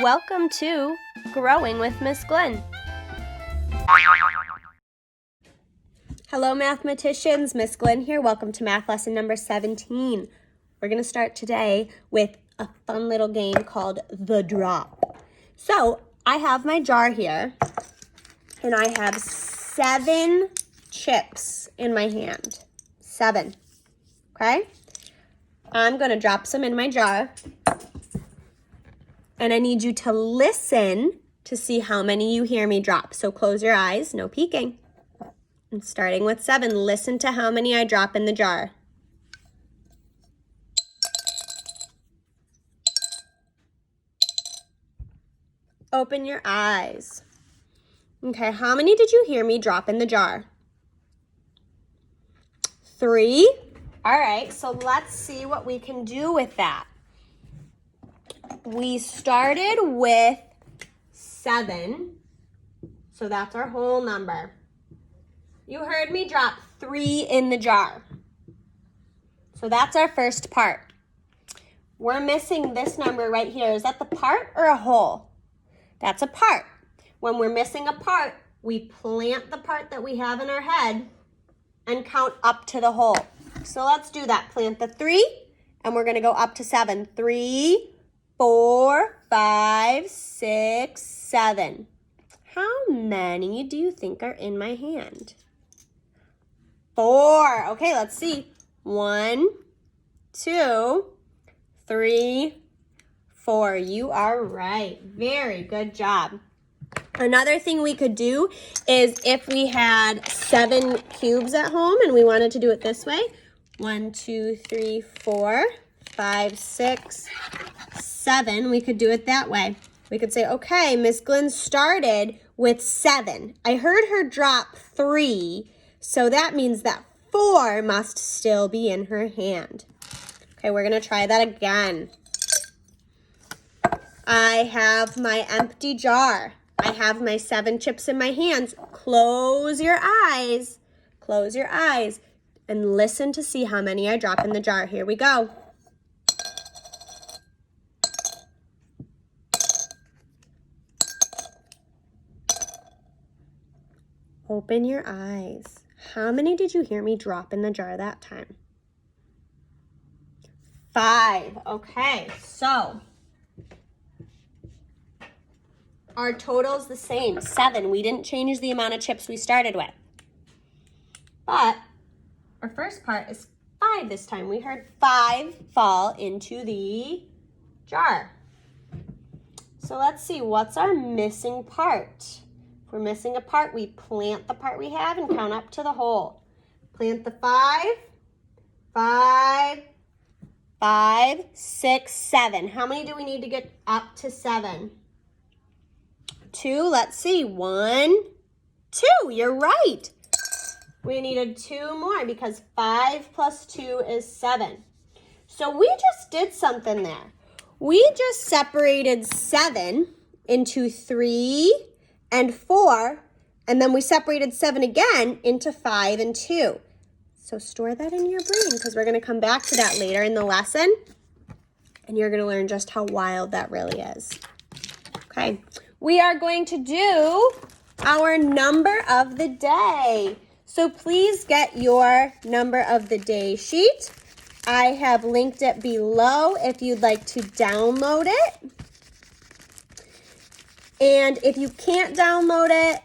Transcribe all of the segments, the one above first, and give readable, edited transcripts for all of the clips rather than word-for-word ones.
Welcome to Growing with Miss Glenn. Hello mathematicians, Miss Glenn here. Welcome to math lesson number 17. We're going to start today with a fun little game called The Drop. So I have my jar here and I have 7 chips in my hand. 7, okay? I'm going to drop some in my jar. And I need you to listen to see how many you hear me drop. So close your eyes, no peeking. And starting with 7, listen to how many I drop in the jar. Open your eyes. Okay, how many did you hear me drop in the jar? 3. All right, so let's see what we can do with that. We started with 7, so that's our whole number. You heard me drop 3 in the jar. So that's our first part. We're missing this number right here. Is that the part or a whole? That's a part. When we're missing a part, we plant the part that we have in our head and count up to the whole. So let's do that. Plant the 3, and we're going to go up to 7. 3, 4, 5, 6, 7. How many do you think are in my hand? 4. Okay, let's see. 1, 2, 3, 4. You are right. Very good job. Another thing we could do is if we had 7 cubes at home and we wanted to do it this way. 1, 2, 3, 4, 5, 6, 7, we could do it that way. We could say, okay, Miss Glenn started with 7. I heard her drop 3, so that means that 4 must still be in her hand. Okay, we're going to try that again. I have my empty jar. I have my 7 chips in my hands. Close your eyes. Close your eyes and listen to see how many I drop in the jar. Here we go. Open your eyes. How many did you hear me drop in the jar that time? 5. Okay, so our total's the same, 7. We didn't change the amount of chips we started with. But our first part is 5 this time. We heard 5 fall into the jar. So let's see, what's our missing part? If we're missing a part, we plant the part we have and count up to the whole. Plant the 5, 5, 5, 6, 7. How many do we need to get up to 7? 2, let's see, 1, 2, you're right. We needed 2 more because 5 plus 2 is 7. So we just did something there. We just separated 7 into 3 and 4, and then we separated 7 again into 5 and 2. So store that in your brain because we're going to come back to that later in the lesson, and you're going to learn just how wild that really is. Okay, we are going to do our number of the day. So please get your number of the day sheet. I have linked it below if you'd like to download it. And if you can't download it,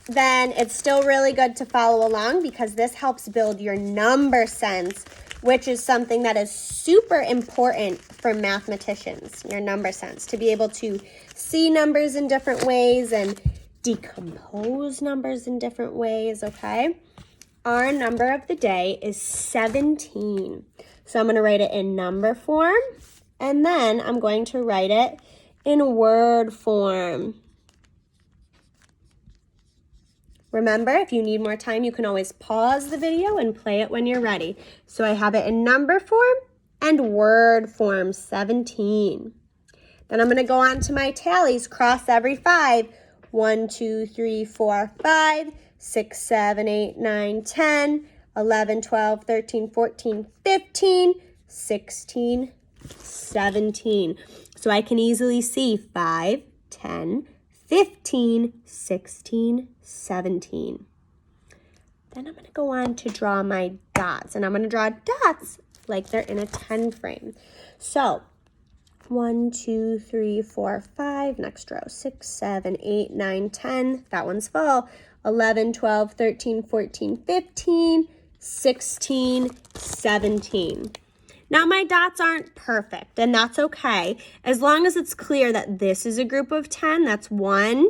then it's still really good to follow along because this helps build your number sense, which is something that is super important for mathematicians, your number sense, to be able to see numbers in different ways and decompose numbers in different ways, okay? Our number of the day is 17. So I'm going to write it in number form, and then I'm going to write it in word form. Remember, if you need more time, you can always pause the video and play it when you're ready. So I have it in number form and word form, 17. Then I'm going to go on to my tallies, cross every 5. 1, 2, 3, 4, 5, 6, 7, 8, 9, 10, 11, 12, 13, 14, 15, 16, 17. So I can easily see 5, 10, 15, 16, 17. Then I'm going to go on to draw my dots. And I'm going to draw dots like they're in a 10 frame. So 1, 2, 3, 4, 5. Next row, 6, 7, 8, 9, 10. That one's full. 11, 12, 13, 14, 15, 16, 17. Now my dots aren't perfect, and that's okay. As long as it's clear that this is a group of 10, that's 1,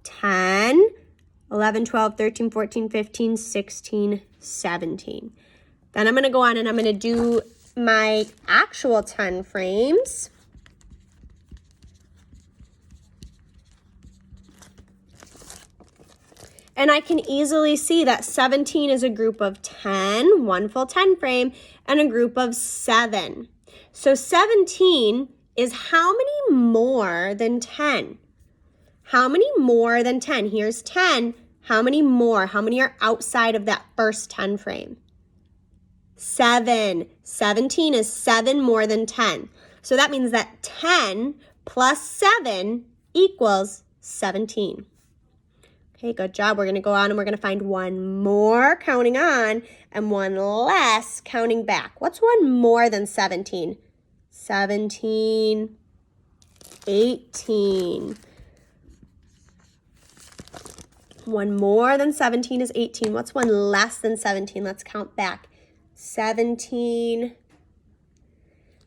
10, 11, 12, 13, 14, 15, 16, 17. Then I'm going to go on and I'm going to do my actual 10 frames. And I can easily see that 17 is a group of 10, one full 10 frame, and a group of 7. So 17 is how many more than 10? How many more than 10? Here's 10. How many more? How many are outside of that first 10 frame? 7. 17 is 7 more than 10. So that means that 10 plus 7 equals 17. Okay, good job. We're going to go on and we're going to find one more counting on and one less counting back. What's one more than 17? 17, 18. One more than 17 is 18. What's one less than 17? Let's count back. 17,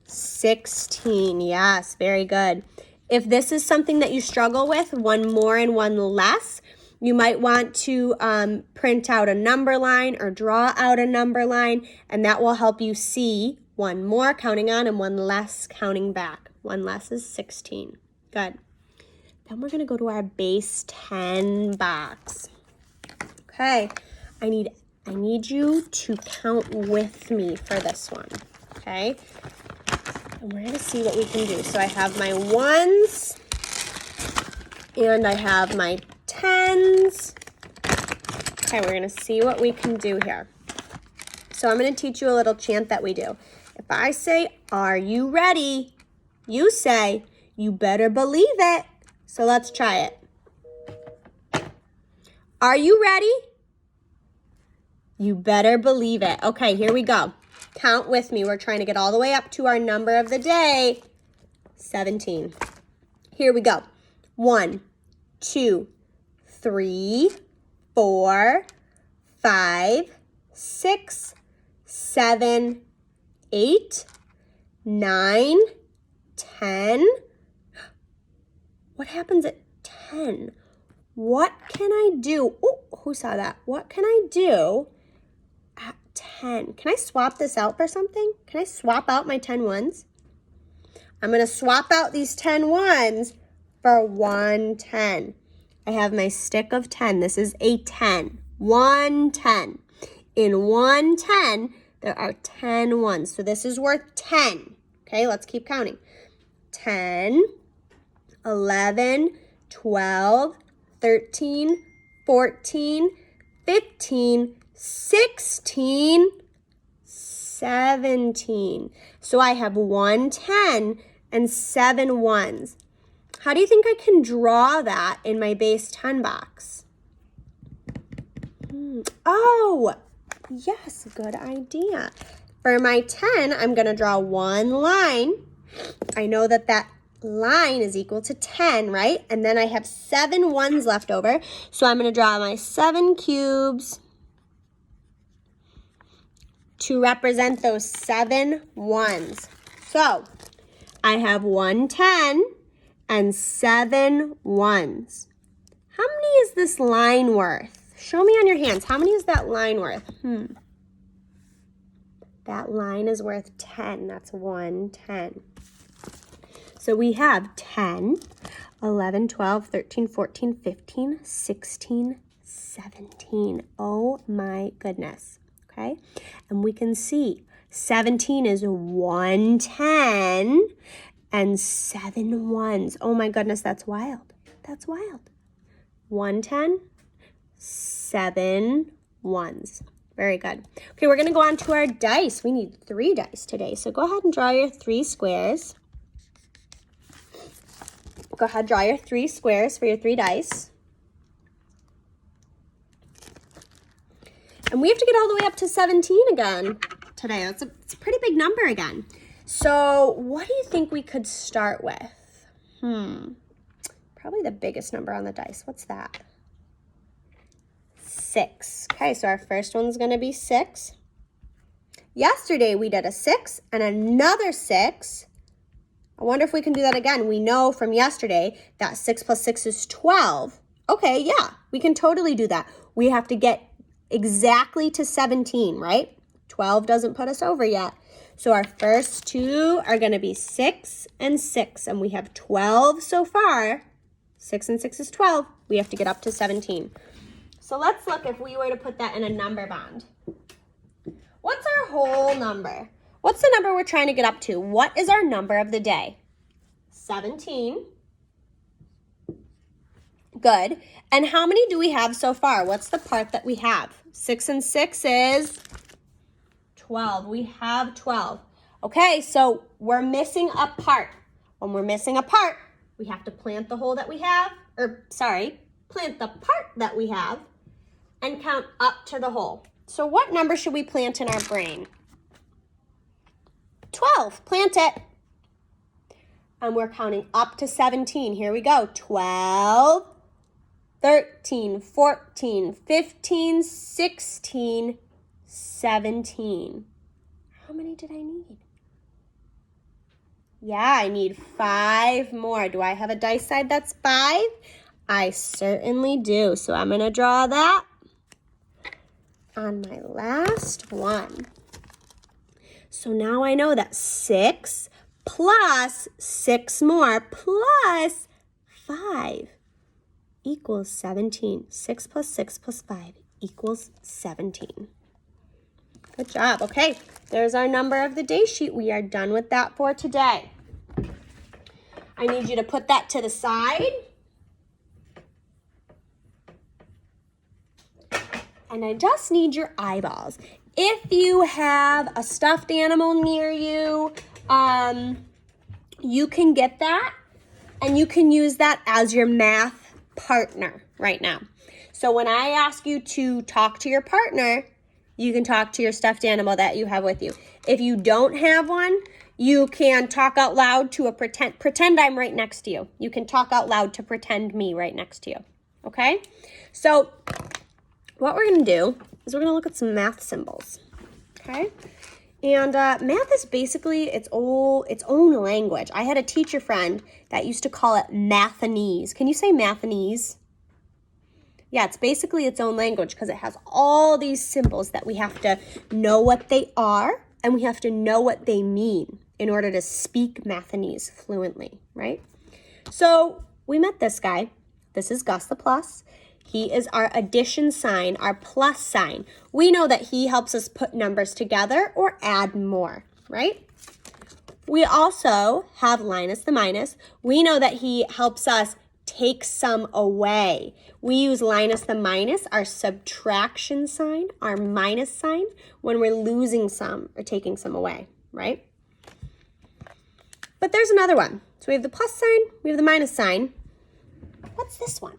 16. Yes, very good. If this is something that you struggle with, one more and one less, you might want to print out a number line or draw out a number line, and that will help you see one more counting on and one less counting back. One less is 16. Good. Then we're going to go to our base 10 box. Okay, I need you to count with me for this one, okay? And we're going to see what we can do. So I have my 1s and I have my 10s. Okay, we're going to see what we can do here. So I'm going to teach you a little chant that we do. If I say, "Are you ready?" you say, "You better believe it." So let's try it. Are you ready? You better believe it. Okay, here we go. Count with me. We're trying to get all the way up to our number of the day, 17. Here we go. 1, 2, 3, 4, 5, 6, 7, 8, 9, 10. What happens at 10? What can I do? Oh, who saw that? What can I do at 10? Can I swap this out for something? Can I swap out my 10 ones? I'm going to swap out these 10 ones for 1 10. I have my stick of 10. This is a 10. 1 10. In 1 10, there are 10 ones. So this is worth 10. Okay, let's keep counting. 10, 11, 12, 13, 14, 15, 16, 17. So I have 1 10 and 7 ones. How do you think I can draw that in my base 10 box? Oh, yes, good idea. For my 10, I'm going to draw one line. I know that that line is equal to 10, right? And then I have 7 ones left over. So I'm going to draw my 7 cubes to represent those 7 ones. So I have 1 10 and 7 ones. How many is this line worth? Show me on your hands. How many is that line worth? That line is worth 10. That's 1 10. So we have 10, 11, 12, 13, 14, 15, 16, 17. Oh my goodness. Okay? And we can see 17 is 1 10 and 7 ones. Oh my goodness, that's wild. That's wild. 1 10, 7 ones. Very good. Okay, we're going to go on to our dice. We need 3 dice today. So go ahead and draw your 3 squares. Go ahead, draw your 3 squares for your 3 dice. And we have to get all the way up to 17 again today. It's a pretty big number again. So what do you think we could start with? Probably the biggest number on the dice. What's that? 6. Okay, so our first one's going to be 6. Yesterday we did a 6 and another 6. I wonder if we can do that again. We know from yesterday that 6 plus 6 is 12. Okay, yeah, we can totally do that. We have to get exactly to 17, right? 12 doesn't put us over yet. So our first 2 are going to be 6 and 6, and we have 12 so far. 6 and 6 is 12. We have to get up to 17. So let's look if we were to put that in a number bond. What's our whole number? What's the number we're trying to get up to? What is our number of the day? 17. Good. And how many do we have so far? What's the part that we have? 6 and 6 is 12. We have 12. Okay, so we're missing a part. When we're missing a part, we have to plant the hole that we have, plant the part that we have and count up to the hole. So what number should we plant in our brain? 12. Plant it. And we're counting up to 17. Here we go. 12, 13, 14, 15, 16, 17. How many did I need? Yeah, I need 5 more. Do I have a dice side that's 5? I certainly do. So I'm going to draw that on my last one. So now I know that 6 plus 6 more plus 5 equals 17. 6 plus 6 plus 5 equals 17. Good job. Okay, there's our number of the day sheet. We are done with that for today. I need you to put that to the side. And I just need your eyeballs. If you have a stuffed animal near you, you can get that and you can use that as your math partner right now. So when I ask you to talk to your partner, you can talk to your stuffed animal that you have with you. If you don't have one, you can talk out loud to a pretend I'm right next to you. You can talk out loud to pretend me right next to you. Okay? So what we're going to do is we're going to look at some math symbols. Okay? And math is basically its own language. I had a teacher friend that used to call it mathanese. Can you say mathanese? Yeah, it's basically its own language because it has all these symbols that we have to know what they are and we have to know what they mean in order to speak mathanese fluently, right? So we met this guy. This is Gus the Plus. He is our addition sign, our plus sign. We know that he helps us put numbers together or add more, right? We also have Linus the minus. We know that he helps us take some away. We use Linus the minus, our subtraction sign, our minus sign, when we're losing some or taking some away, right? But there's another one. So we have the plus sign, we have the minus sign. What's this one?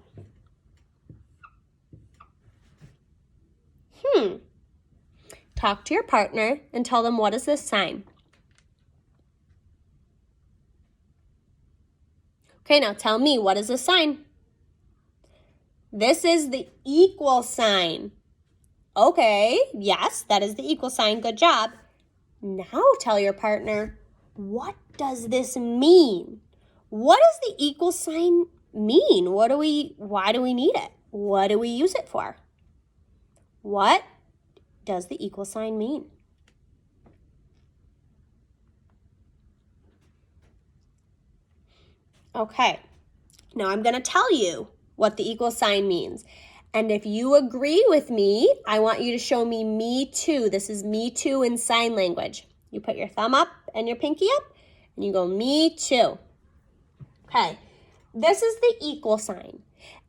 Talk to your partner and tell them, what is this sign? Okay, now tell me, what is this sign? This is the equal sign. Okay, yes, that is the equal sign. Good job. Now tell your partner, what does this mean? What does the equal sign mean? Why do we need it? What do we use it for? What does the equal sign mean? Okay, now I'm going to tell you what the equal sign means. And if you agree with me, I want you to show me me too. This is me too in sign language. You put your thumb up and your pinky up, and you go me too. Okay, this is the equal sign.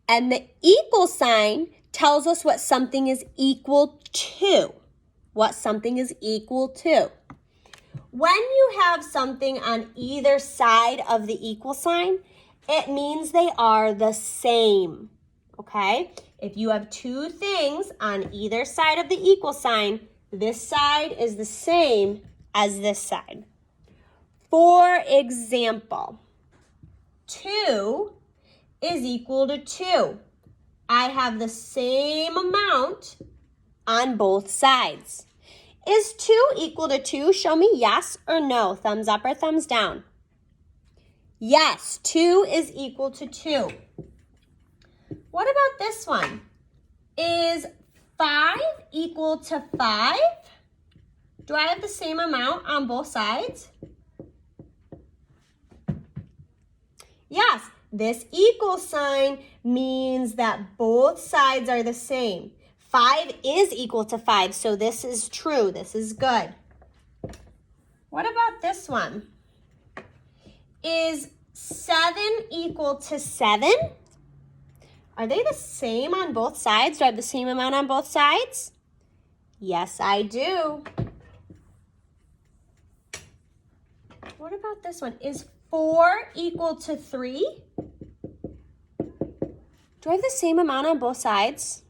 And the equal sign tells us what something is equal to. What something is equal to. When you have something on either side of the equal sign, it means they are the same, okay? If you have two things on either side of the equal sign, this side is the same as this side. For example, 2 is equal to 2. I have the same amount on both sides. Is 2 equal to 2? Show me yes or no. Thumbs up or thumbs down. Yes, 2 is equal to 2. What about this one? Is 5 equal to 5? Do I have the same amount on both sides? Yes, this equal sign means that both sides are the same. 5 is equal to 5, so this is true. This is good. What about this one? Is 7 equal to 7? Are they the same on both sides? Do I have the same amount on both sides? Yes, I do. What about this one? Is 4 equal to 3? Do I have the same amount on both sides?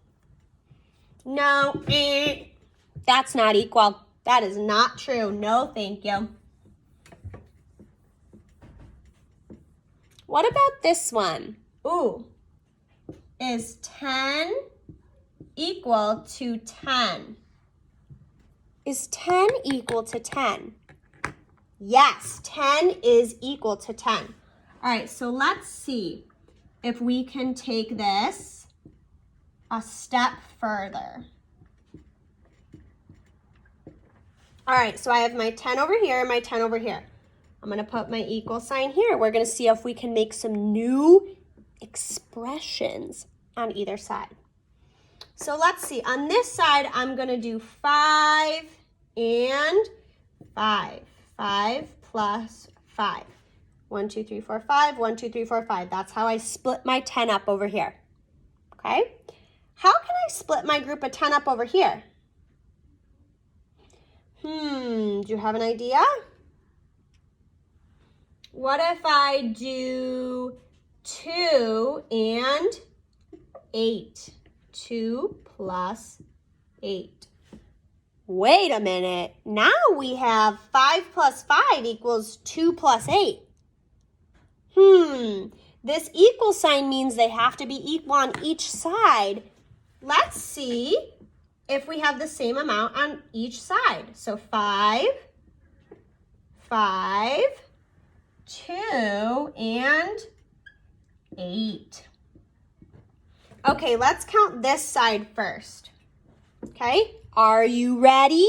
No, that's not equal. That is not true. No, thank you. What about this one? Ooh, is 10 equal to 10? Is 10 equal to 10? Yes, 10 is equal to 10. All right, so let's see if we can take this a step further. All right, so I have my 10 over here and my 10 over here. I'm going to put my equal sign here. We're going to see if we can make some new expressions on either side. So let's see. On this side, I'm going to do 5 and 5. 5 plus 5. 1, 2, 3, 4, 5. 1, 2, 3, 4, 5. That's how I split my 10 up over here. Okay? How can I split my group of 10 up over here? Do you have an idea? What if I do 2 and 8? 2 plus 8. Wait a minute. Now we have 5 plus 5 equals 2 plus 8. This equal sign means they have to be equal on each side. Let's see if we have the same amount on each side. So 5, 5, 2, and 8. Okay, let's count this side first. Okay, are you ready?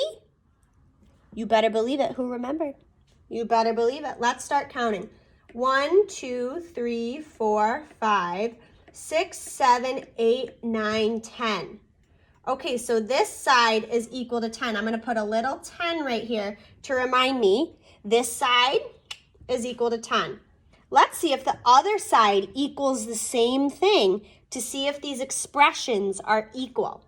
You better believe it. Who remembered? You better believe it. Let's start counting. 1, 2, 3, 4, 5, 6, 7, 8, 9, 10. Okay, so this side is equal to 10. I'm going to put a little 10 right here to remind me this side is equal to 10. Let's see if the other side equals the same thing to see if these expressions are equal.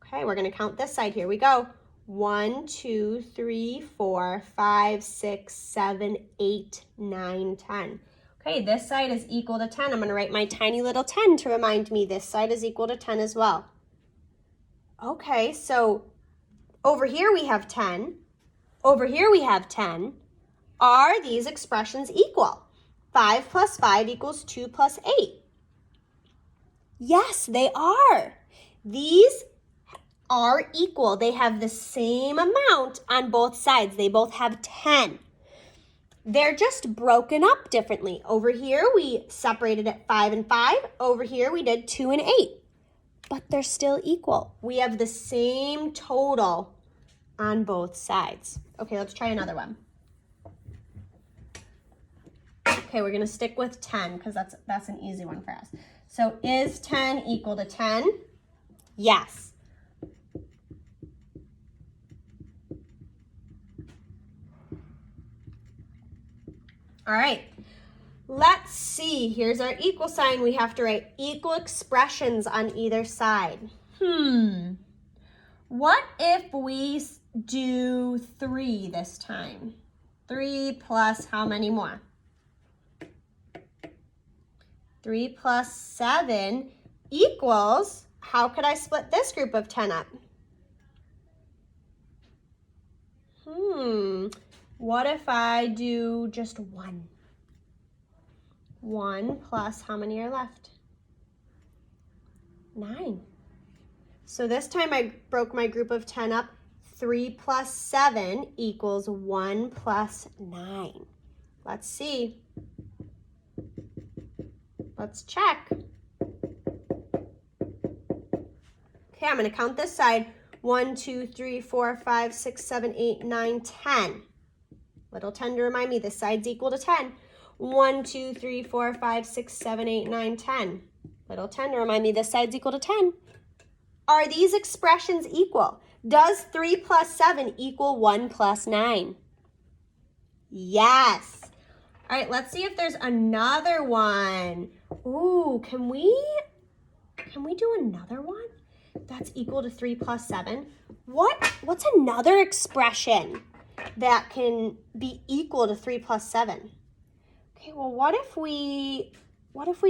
Okay, we're going to count this side. Here we go. 1, 2, 3, 4, 5, 6, 7, 8, 9, 10. Okay, this side is equal to 10. I'm going to write my tiny little 10 to remind me this side is equal to 10 as well. Okay, so over here we have 10. Over here we have 10. Are these expressions equal? 5 plus 5 equals 2 plus 8. Yes, they are. These are equal. They have the same amount on both sides. They both have 10. They're just broken up differently. Over here, we separated it 5 and 5. Over here, we did 2 and 8. But they're still equal. We have the same total on both sides. Okay, let's try another one. Okay, we're going to stick with 10 because that's an easy one for us. So is 10 equal to 10? Yes. All right, Let's see, here's our equal sign. We have to write equal expressions on either side. What if we do 3 this time? 3 plus how many more? 3 plus 7 equals, how could I split this group of 10 up? What if I do just 1? 1 plus how many are left? 9. So this time I broke my group of 10 up. 3 plus 7 equals 1 plus 9. Let's see. Let's check. Okay, I'm going to count this side. 1, 2, 3, 4, 5, 6, 7, 8, 9, 10. Little 10 to remind me this side's equal to 10. 1, 2, 3, 4, 5, 6, 7, 8, 9, 10. Little 10 to remind me this side's equal to 10. Are these expressions equal? Does 3 plus 7 equal 1 plus 9? Yes. All right, let's see if there's another one. Ooh, can we do another one that's equal to 3 plus 7? What's another expression that can be equal to 3 plus 7? Okay, well, what if we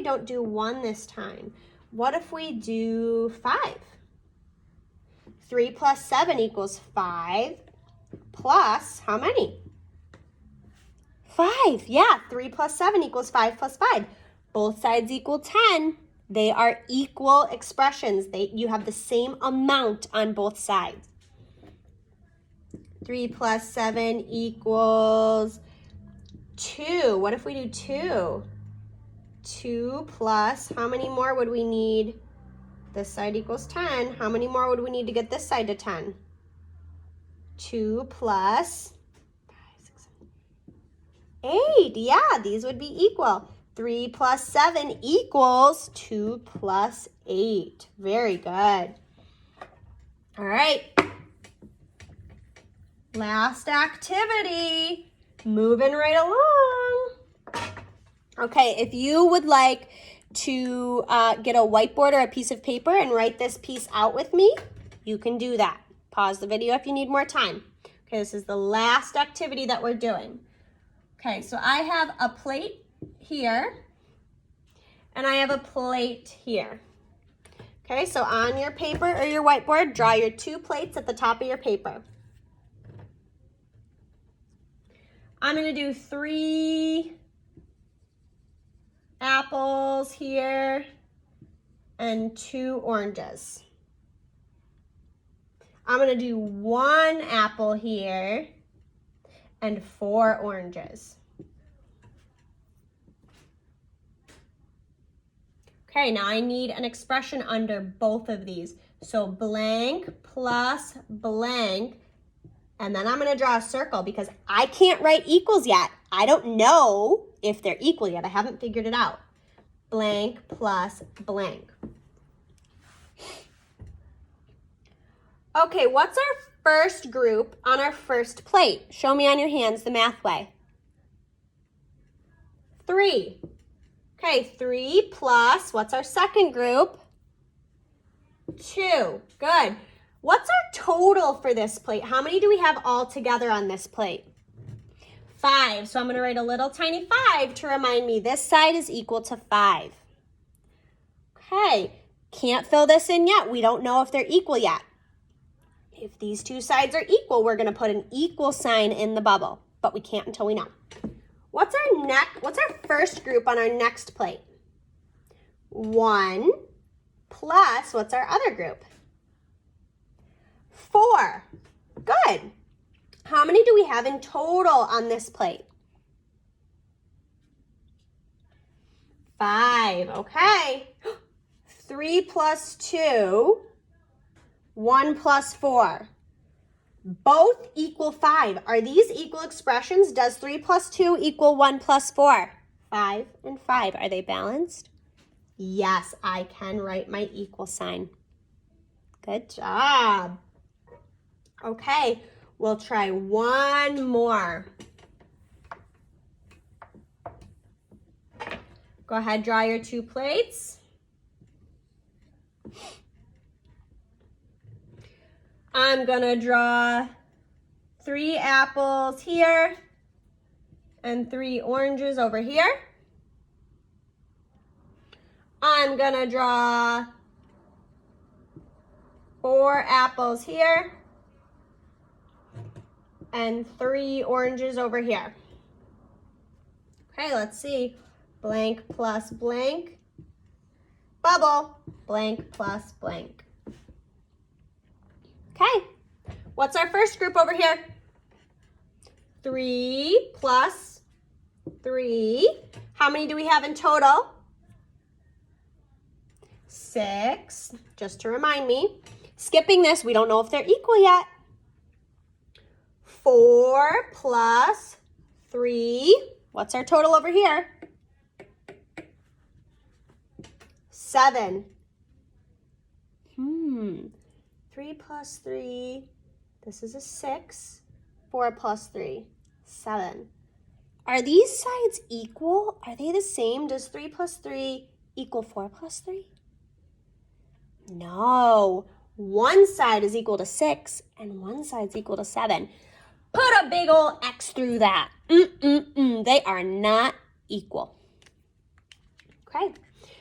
don't do 1 this time? What if we do 5? 3 plus 7 equals 5 plus how many? 5. Yeah, 3 plus 7 equals 5 plus 5. Both sides equal 10. They are equal expressions. You have the same amount on both sides. 3 plus 7 equals 2. What if we do 2? 2 plus, how many more would we need? This side equals 10. How many more would we need to get this side to 10? 2 plus 5, 6, 7, 8. Yeah, these would be equal. 3 plus 7 equals 2 plus 8. Very good. All right. Last activity. Moving right along. Okay, if you would like to get a whiteboard or a piece of paper and write this piece out with me, you can do that. Pause the video if you need more time. Okay, this is the last activity that we're doing. Okay, so I have a plate here, and I have a plate here. Okay, so on your paper or your whiteboard, draw your 2 plates at the top of your paper. I'm going to do 3 apples here and 2 oranges. I'm going to do 1 apple here and 4 oranges. Okay, now I need an expression under both of these. So blank plus blank, and then I'm going to draw a circle because I can't write equals yet. I don't know if they're equal yet. I haven't figured it out. Blank plus blank. Okay, what's our first group on our first plate? Show me on your hands the math way. 3. Okay, 3 plus, what's our second group? 2. Good. What's our total for this plate? How many do we have all together on this plate? 5. So I'm going to write a little tiny 5 to remind me this side is equal to 5. Okay, can't fill this in yet. We don't know if they're equal yet. If these 2 sides are equal, we're going to put an equal sign in the bubble, but we can't until we know. What's our first group on our next plate? 1 plus, what's our other group? 4. Good. How many do we have in total on this plate? 5. Okay. 3 plus 2, 1 plus 4. Both equal 5. Are these equal expressions? Does 3 plus 2 equal 1 plus 4? 5 and 5. Are they balanced? Yes, I can write my equal sign. Good job. Okay, we'll try one more. Go ahead, draw your 2 plates. I'm gonna draw 3 apples here and 3 oranges over here. I'm gonna draw 4 apples here and 3 oranges over here. Okay, let's see. Blank plus blank. Bubble. Blank plus blank. Okay, what's our first group over here? 3 plus 3. How many do we have in total? 6, just to remind me. Skipping this, we don't know if they're equal yet. 4 plus 3. What's our total over here? 7. 3 plus 3, this is a 6. 4 plus 3, 7. Are these sides equal? Are they the same? Does 3 plus 3 equal 4 plus 3? No. One side is equal to 6 and one side's equal to 7. Put a big old X through that. They are not equal. Okay.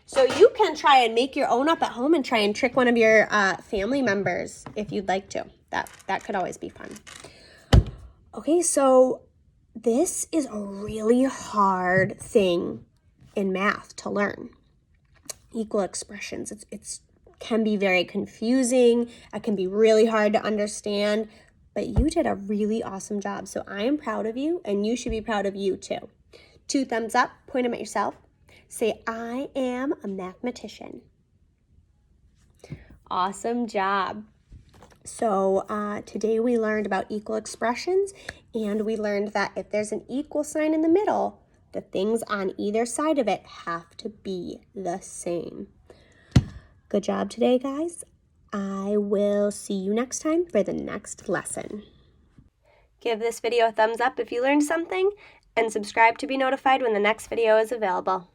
So you can try and make your own up at home and try and trick one of your family members if you'd like to. That could always be fun. Okay, so this is a really hard thing in math to learn. Equal expressions. It's can be very confusing. It can be really hard to understand, but you did a really awesome job. So I am proud of you, and you should be proud of you too. 2 thumbs up, point them at yourself. Say, I am a mathematician. Awesome job. So today we learned about equal expressions, and we learned that if there's an equal sign in the middle, the things on either side of it have to be the same. Good job today, guys. I will see you next time for the next lesson. Give this video a thumbs up if you learned something, and subscribe to be notified when the next video is available.